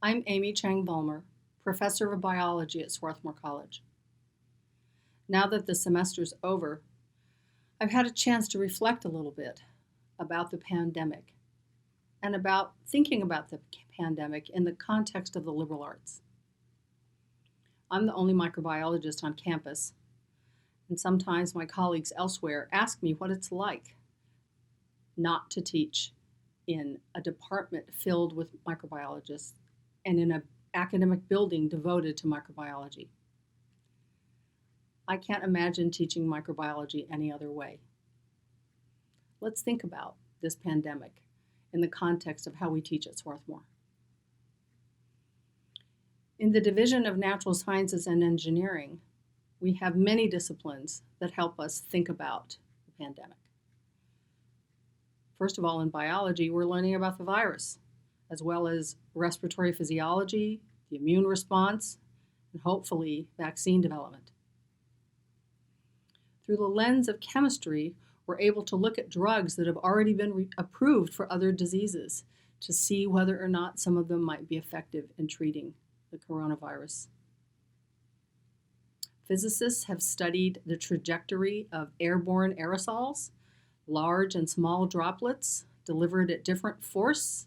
I'm Amy Cheng Vollmer, Professor of Biology at Swarthmore College. Now that the semester's over, I've had a chance to reflect a little bit about the pandemic and about thinking about the pandemic in the context of the liberal arts. I'm the only microbiologist on campus, and sometimes my colleagues elsewhere ask me what it's like not to teach in a department filled with microbiologists and in an academic building devoted to microbiology. I can't imagine teaching microbiology any other way. Let's think about this pandemic in the context of how we teach at Swarthmore. In the Division of Natural Sciences and Engineering, we have many disciplines that help us think about the pandemic. First of all, in biology, we're learning about the virus, as well as respiratory physiology, the immune response, and hopefully vaccine development. Through the lens of chemistry, we're able to look at drugs that have already been approved for other diseases to see whether or not some of them might be effective in treating the coronavirus. Physicists have studied the trajectory of airborne aerosols, large and small droplets delivered at different force,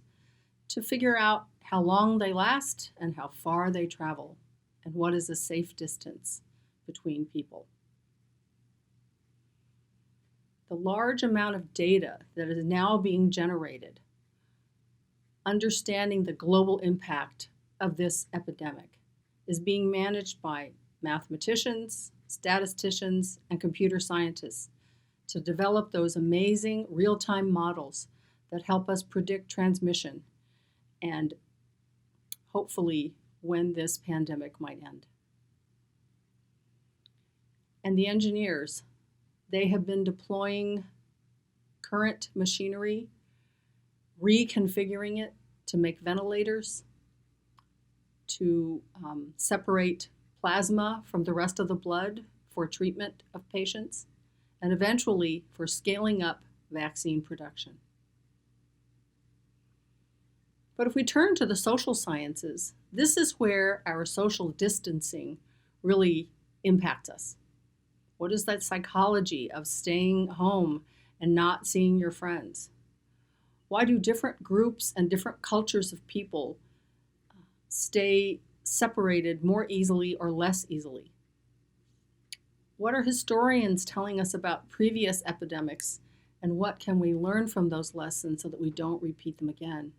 to figure out how long they last and how far they travel, and what is a safe distance between people. The large amount of data that is now being generated, understanding the global impact of this epidemic, is being managed by mathematicians, statisticians, and computer scientists to develop those amazing real-time models that help us predict transmission and hopefully when this pandemic might end. And the engineers, they have been deploying current machinery, reconfiguring it to make ventilators, to separate plasma from the rest of the blood for treatment of patients, and eventually for scaling up vaccine production. But if we turn to the social sciences, this is where our social distancing really impacts us. What is that psychology of staying home and not seeing your friends? Why do different groups and different cultures of people stay separated more easily or less easily? What are historians telling us about previous epidemics, and what can we learn from those lessons so that we don't repeat them again?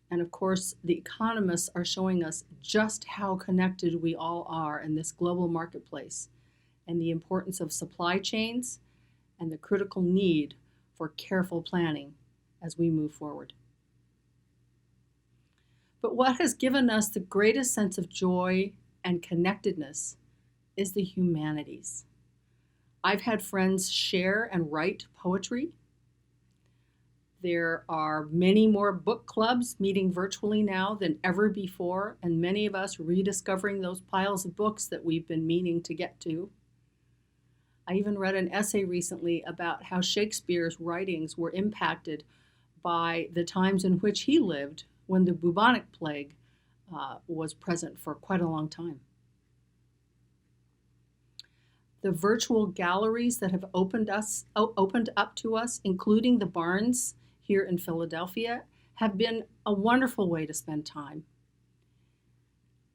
And of course, the economists are showing us just how connected we all are in this global marketplace, and the importance of supply chains and the critical need for careful planning as we move forward. But what has given us the greatest sense of joy and connectedness is the humanities. I've had friends share and write poetry. There are many more book clubs meeting virtually now than ever before, and many of us rediscovering those piles of books that we've been meaning to get to. I even read an essay recently about how Shakespeare's writings were impacted by the times in which he lived when the bubonic plague was present for quite a long time. The virtual galleries that have opened up to us, including the Barnes here in Philadelphia, have been a wonderful way to spend time.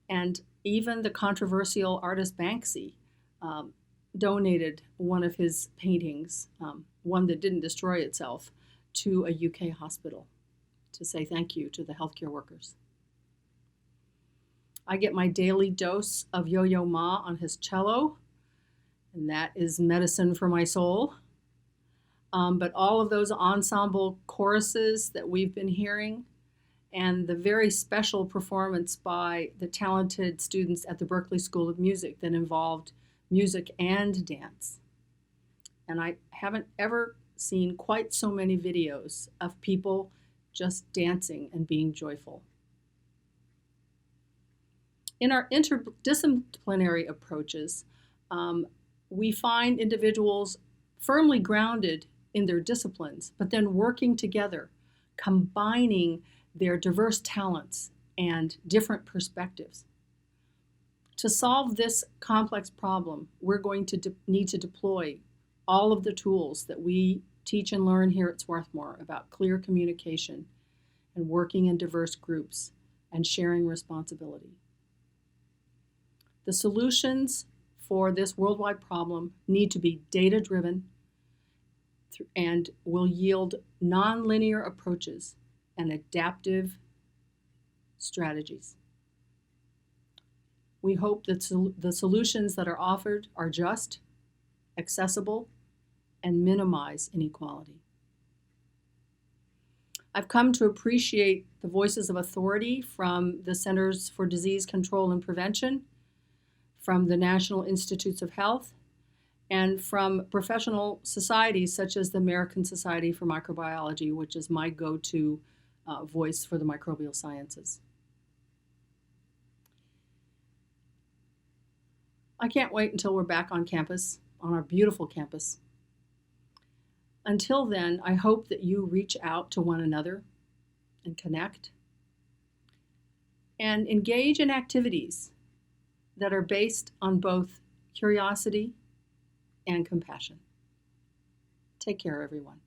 And even the controversial artist Banksy donated one of his paintings, one that didn't destroy itself, to a UK hospital to say thank you to the healthcare workers. I get my daily dose of Yo-Yo Ma on his cello, and that is medicine for my soul. But all of those ensemble choruses that we've been hearing, and the very special performance by the talented students at the Berklee School of Music that involved music and dance. And I haven't ever seen quite so many videos of people just dancing and being joyful. In our interdisciplinary approaches, we find individuals firmly grounded in their disciplines, but then working together, combining their diverse talents and different perspectives. To solve this complex problem, we're going to need to deploy all of the tools that we teach and learn here at Swarthmore about clear communication and working in diverse groups and sharing responsibility. The solutions for this worldwide problem need to be data-driven and will yield nonlinear approaches and adaptive strategies. We hope that the solutions that are offered are just, accessible, and minimize inequality. I've come to appreciate the voices of authority from the Centers for Disease Control and Prevention, from the National Institutes of Health, and from professional societies such as the American Society for Microbiology, which is my go-to voice for the microbial sciences. I can't wait until we're back on campus, on our beautiful campus. Until then, I hope that you reach out to one another and connect and engage in activities that are based on both curiosity and compassion. Take care, everyone.